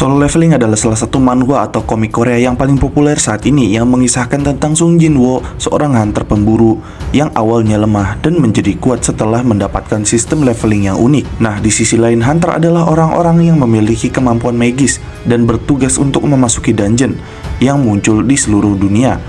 Solo Leveling adalah salah satu manhwa atau komik Korea yang paling populer saat ini yang mengisahkan tentang Sung Jinwoo, seorang hunter pemburu yang awalnya lemah dan menjadi kuat setelah mendapatkan sistem leveling yang unik. Nah, di sisi lain hunter adalah orang-orang yang memiliki kemampuan magis dan bertugas untuk memasuki dungeon yang muncul di seluruh dunia,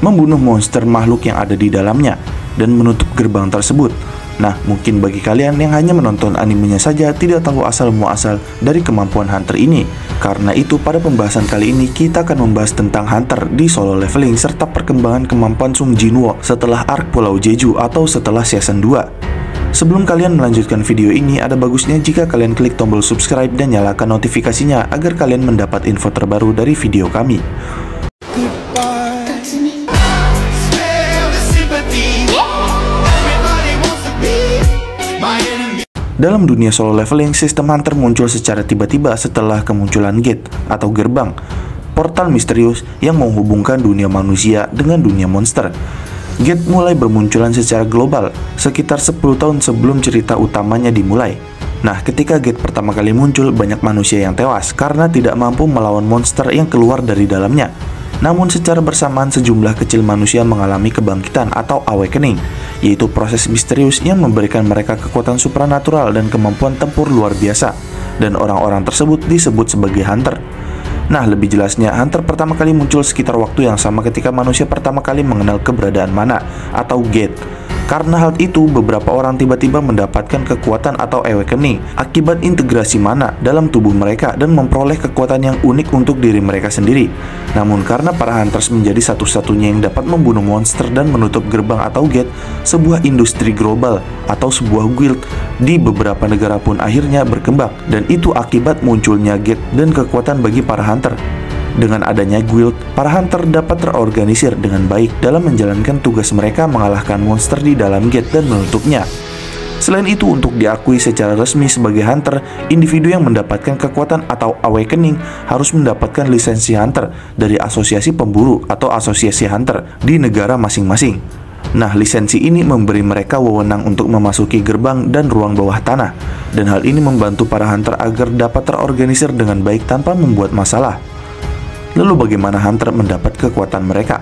membunuh monster makhluk yang ada di dalamnya, dan menutup gerbang tersebut. Nah, mungkin bagi kalian yang hanya menonton animenya saja tidak tahu asal-muasal dari kemampuan hunter ini. Karena itu, pada pembahasan kali ini kita akan membahas tentang hunter di Solo Leveling serta perkembangan kemampuan Sung Jinwoo setelah arc Pulau Jeju atau setelah season 2. Sebelum kalian melanjutkan video ini, ada bagusnya jika kalian klik tombol subscribe dan nyalakan notifikasinya agar kalian mendapat info terbaru dari video kami. Dalam dunia Solo Leveling, sistem hunter muncul secara tiba-tiba setelah kemunculan gate atau gerbang, portal misterius yang menghubungkan dunia manusia dengan dunia monster. Gate mulai bermunculan secara global sekitar 10 tahun sebelum cerita utamanya dimulai. Nah, ketika gate pertama kali muncul, banyak manusia yang tewas karena tidak mampu melawan monster yang keluar dari dalamnya. Namun secara bersamaan sejumlah kecil manusia mengalami kebangkitan atau awakening, yaitu proses misterius yang memberikan mereka kekuatan supranatural dan kemampuan tempur luar biasa, dan orang-orang tersebut disebut sebagai hunter. Nah, lebih jelasnya, hunter pertama kali muncul sekitar waktu yang sama ketika manusia pertama kali mengenal keberadaan mana atau gate. Karena hal itu, beberapa orang tiba-tiba mendapatkan kekuatan atau awakening akibat integrasi mana dalam tubuh mereka dan memperoleh kekuatan yang unik untuk diri mereka sendiri. Namun karena para hunters menjadi satu-satunya yang dapat membunuh monster dan menutup gerbang atau gate, sebuah industri global atau sebuah guild di beberapa negara pun akhirnya berkembang, dan itu akibat munculnya gate dan kekuatan bagi para hunter. Dengan adanya guild, para hunter dapat terorganisir dengan baik dalam menjalankan tugas mereka mengalahkan monster di dalam gate dan menutupnya. Selain itu, untuk diakui secara resmi sebagai hunter, individu yang mendapatkan kekuatan atau awakening harus mendapatkan lisensi hunter dari asosiasi pemburu atau asosiasi hunter di negara masing-masing. Nah, lisensi ini memberi mereka wewenang untuk memasuki gerbang dan ruang bawah tanah, dan hal ini membantu para hunter agar dapat terorganisir dengan baik tanpa membuat masalah. Lalu bagaimana hunter mendapat kekuatan mereka?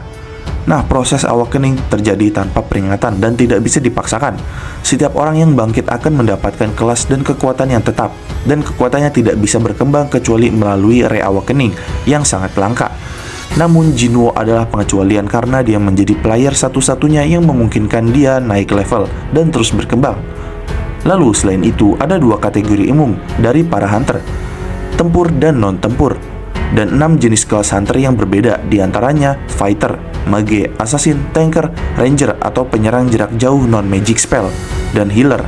Nah, proses awakening terjadi tanpa peringatan dan tidak bisa dipaksakan. Setiap orang yang bangkit akan mendapatkan kelas dan kekuatan yang tetap, dan kekuatannya tidak bisa berkembang kecuali melalui re-awakening yang sangat langka. Namun Jinwoo adalah pengecualian karena dia menjadi player satu-satunya yang memungkinkan dia naik level dan terus berkembang. Lalu selain itu, ada dua kategori umum dari para hunter, tempur dan non-tempur, dan 6 jenis kelas hunter yang berbeda, diantaranya fighter, mage, assassin, tanker, ranger atau penyerang jarak jauh non-magic spell, dan healer.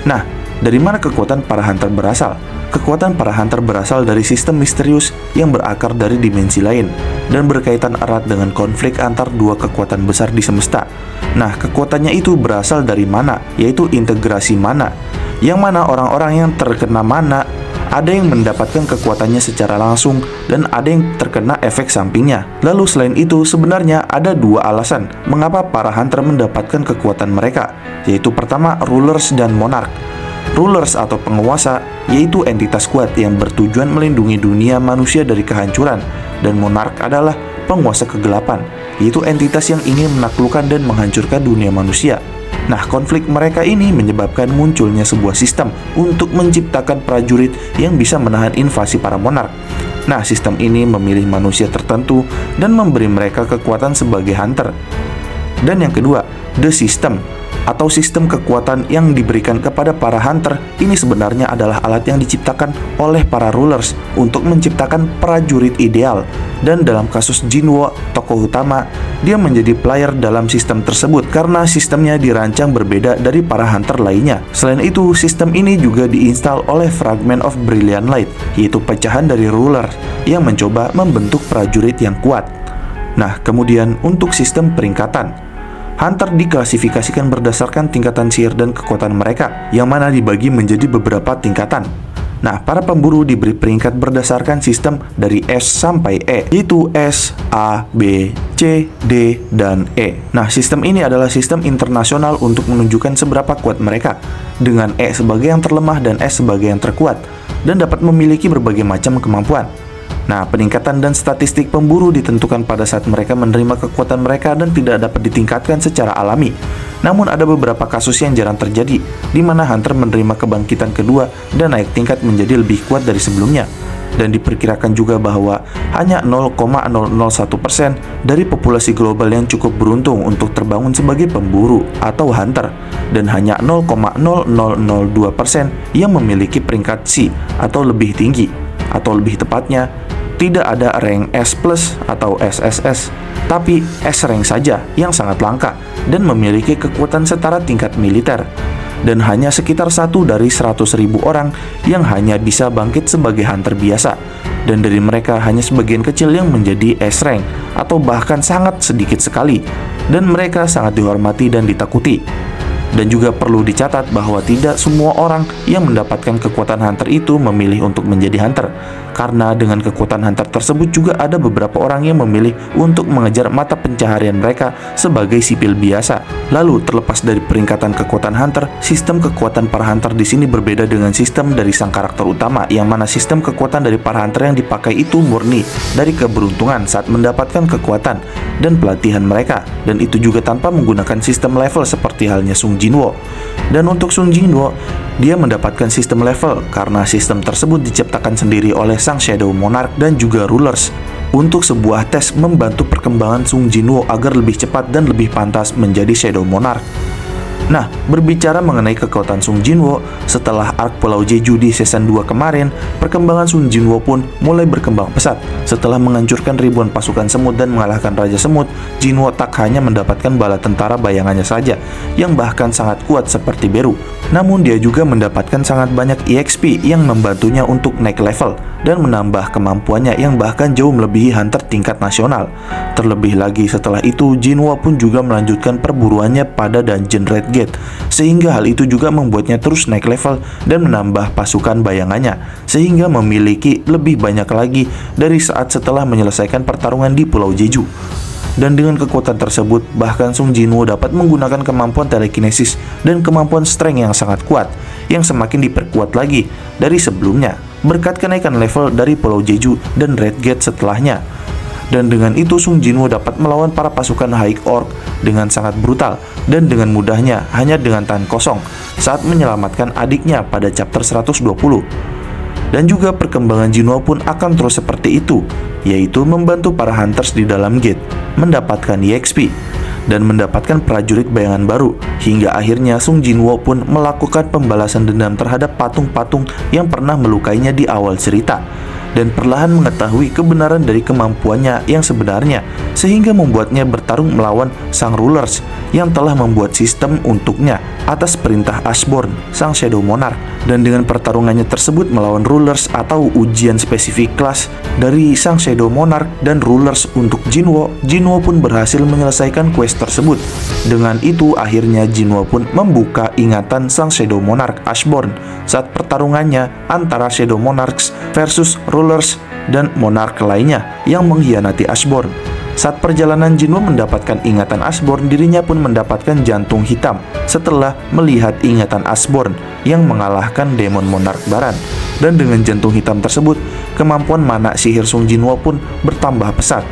Nah, dari mana kekuatan para hunter berasal? Kekuatan para hunter berasal dari sistem misterius yang berakar dari dimensi lain dan berkaitan erat dengan konflik antar dua kekuatan besar di semesta. Nah, kekuatannya itu berasal dari mana, yaitu integrasi mana, yang mana orang-orang yang terkena mana ada yang mendapatkan kekuatannya secara langsung dan ada yang terkena efek sampingnya. Lalu selain itu, sebenarnya ada dua alasan mengapa para hunter mendapatkan kekuatan mereka, yaitu pertama, rulers dan monarch. Rulers atau penguasa yaitu entitas kuat yang bertujuan melindungi dunia manusia dari kehancuran, dan monarch adalah penguasa kegelapan, yaitu entitas yang ingin menaklukkan dan menghancurkan dunia manusia. Nah, konflik mereka ini menyebabkan munculnya sebuah sistem untuk menciptakan prajurit yang bisa menahan invasi para monark. Nah, sistem ini memilih manusia tertentu dan memberi mereka kekuatan sebagai hunter. Dan yang kedua, the system atau sistem kekuatan yang diberikan kepada para hunter ini sebenarnya adalah alat yang diciptakan oleh para rulers untuk menciptakan prajurit ideal. Dan dalam kasus Jinwoo, tokoh utama, dia menjadi player dalam sistem tersebut karena sistemnya dirancang berbeda dari para hunter lainnya. Selain itu, sistem ini juga diinstal oleh Fragment of Brilliant Light, yaitu pecahan dari ruler yang mencoba membentuk prajurit yang kuat. Nah, kemudian untuk sistem peringkatan, hunter diklasifikasikan berdasarkan tingkatan sihir dan kekuatan mereka, yang mana dibagi menjadi beberapa tingkatan. Nah, para pemburu diberi peringkat berdasarkan sistem dari S sampai E, yaitu S, A, B, C, D, dan E. Nah, sistem ini adalah sistem internasional untuk menunjukkan seberapa kuat mereka, dengan E sebagai yang terlemah dan S sebagai yang terkuat. dan dapat memiliki berbagai macam kemampuan. Nah, peningkatan dan statistik pemburu ditentukan pada saat mereka menerima kekuatan mereka dan tidak dapat ditingkatkan secara alami. Namun ada beberapa kasus yang jarang terjadi, di mana hunter menerima kebangkitan kedua dan naik tingkat menjadi lebih kuat dari sebelumnya. Dan diperkirakan juga bahwa hanya 0,001% dari populasi global yang cukup beruntung untuk terbangun sebagai pemburu atau hunter, dan hanya 0,0002% yang memiliki peringkat C atau lebih tinggi, atau lebih tepatnya tidak ada rank S+ atau SSS, tapi S rank saja yang sangat langka dan memiliki kekuatan setara tingkat militer. Dan hanya sekitar 1 dari 100.000 orang yang hanya bisa bangkit sebagai hunter biasa. Dan dari mereka hanya sebagian kecil yang menjadi S rank atau bahkan sangat sedikit sekali. Dan mereka sangat dihormati dan ditakuti. Dan juga perlu dicatat bahwa tidak semua orang yang mendapatkan kekuatan hunter itu memilih untuk menjadi hunter. Karena dengan kekuatan hunter tersebut juga ada beberapa orang yang memilih untuk mengejar mata pencaharian mereka sebagai sipil biasa. Lalu terlepas dari peringkatan kekuatan hunter, sistem kekuatan para hunter di sini berbeda dengan sistem dari sang karakter utama, yang mana sistem kekuatan dari para hunter yang dipakai itu murni dari keberuntungan saat mendapatkan kekuatan dan pelatihan mereka, dan itu juga tanpa menggunakan sistem level seperti halnya Sung Jinwo. Dan untuk Sung Jinwo, dia mendapatkan sistem level karena sistem tersebut diciptakan sendiri oleh sang Shadow Monarch dan juga Rulers untuk sebuah tes membantu perkembangan Sung Jinwo agar lebih cepat dan lebih pantas menjadi Shadow Monarch. Nah, berbicara mengenai kekuatan Sung Jinwo, setelah arc Pulau Jeju di season 2 kemarin, perkembangan Sung Jinwo pun mulai berkembang pesat. Setelah menghancurkan ribuan pasukan semut dan mengalahkan Raja Semut, Jinwo tak hanya mendapatkan bala tentara bayangannya saja, yang bahkan sangat kuat seperti Beru. Namun dia juga mendapatkan sangat banyak EXP yang membantunya untuk naik level dan menambah kemampuannya yang bahkan jauh melebihi hunter tingkat nasional. Terlebih lagi setelah itu, Jinwo pun juga melanjutkan perburuannya pada Dungeon Red Gate, sehingga hal itu juga membuatnya terus naik level dan menambah pasukan bayangannya, sehingga memiliki lebih banyak lagi dari saat setelah menyelesaikan pertarungan di Pulau Jeju. Dan dengan kekuatan tersebut, bahkan Sung Jinwo dapat menggunakan kemampuan telekinesis dan kemampuan strength yang sangat kuat, yang semakin diperkuat lagi dari sebelumnya, berkat kenaikan level dari Pulau Jeju dan Red Gate setelahnya. Dan dengan itu Sung Jinwo dapat melawan para pasukan High Orc dengan sangat brutal dan dengan mudahnya hanya dengan tangan kosong saat menyelamatkan adiknya pada chapter 120. Dan juga perkembangan Jinwo pun akan terus seperti itu, yaitu membantu para hunters di dalam gate mendapatkan EXP dan mendapatkan prajurit bayangan baru, hingga akhirnya Sung Jinwo pun melakukan pembalasan dendam terhadap patung-patung yang pernah melukainya di awal cerita, dan perlahan mengetahui kebenaran dari kemampuannya yang sebenarnya, sehingga membuatnya bertarung melawan sang Rulers yang telah membuat sistem untuknya atas perintah Ashborn, sang Shadow Monarch. Dan dengan pertarungannya tersebut melawan Rulers atau ujian spesifik kelas dari sang Shadow Monarch dan Rulers untuk Jinwo, Jinwo pun berhasil menyelesaikan quest tersebut. Dengan itu akhirnya Jinwo pun membuka ingatan sang Shadow Monarch Ashborn saat pertarungannya antara Shadow Monarchs versus Rulers dan Monarch lainnya yang mengkhianati Ashborn. Saat perjalanan Jinwo mendapatkan ingatan Ashborn, dirinya pun mendapatkan jantung hitam setelah melihat ingatan Ashborn yang mengalahkan Demon Monarch Baran. Dan dengan jantung hitam tersebut, kemampuan mana sihir Sung Jinwo pun bertambah pesat.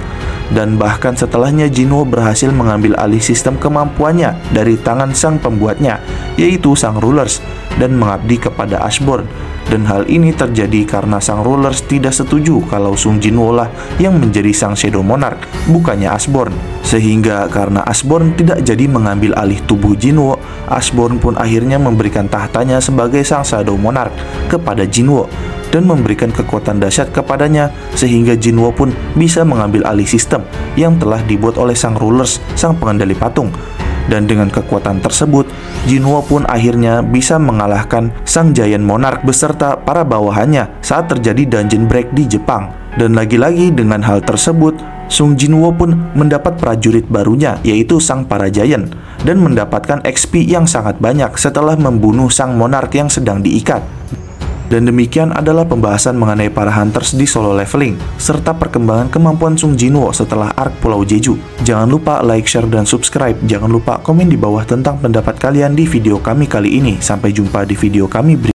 Dan bahkan setelahnya Jinwo berhasil mengambil alih sistem kemampuannya dari tangan sang pembuatnya, yaitu sang Rulers, dan mengabdi kepada Ashborn. Dan hal ini terjadi karena sang Rulers tidak setuju kalau Sung Jinwo lah yang menjadi sang Shadow Monarch, bukannya Ashborn. Sehingga karena Ashborn tidak jadi mengambil alih tubuh Jinwo, Ashborn pun akhirnya memberikan tahtanya sebagai sang Shadow Monarch kepada Jinwo dan memberikan kekuatan dahsyat kepadanya, sehingga Jinwo pun bisa mengambil alih sistem yang telah dibuat oleh sang Rulers, sang pengendali patung. Dan dengan kekuatan tersebut, Jinwo pun akhirnya bisa mengalahkan sang Giant Monarch beserta para bawahannya saat terjadi dungeon break di Jepang. Dan lagi-lagi dengan hal tersebut, Sung Jinwo pun mendapat prajurit barunya, yaitu sang para Giant, dan mendapatkan XP yang sangat banyak setelah membunuh sang Monarch yang sedang diikat. Dan demikian adalah pembahasan mengenai para hunters di solo leveling, serta perkembangan kemampuan Sung Jinwo setelah arc Pulau Jeju. Jangan lupa like, share, dan subscribe. Jangan lupa komen di bawah tentang pendapat kalian di video kami kali ini. Sampai jumpa di video kami berikutnya.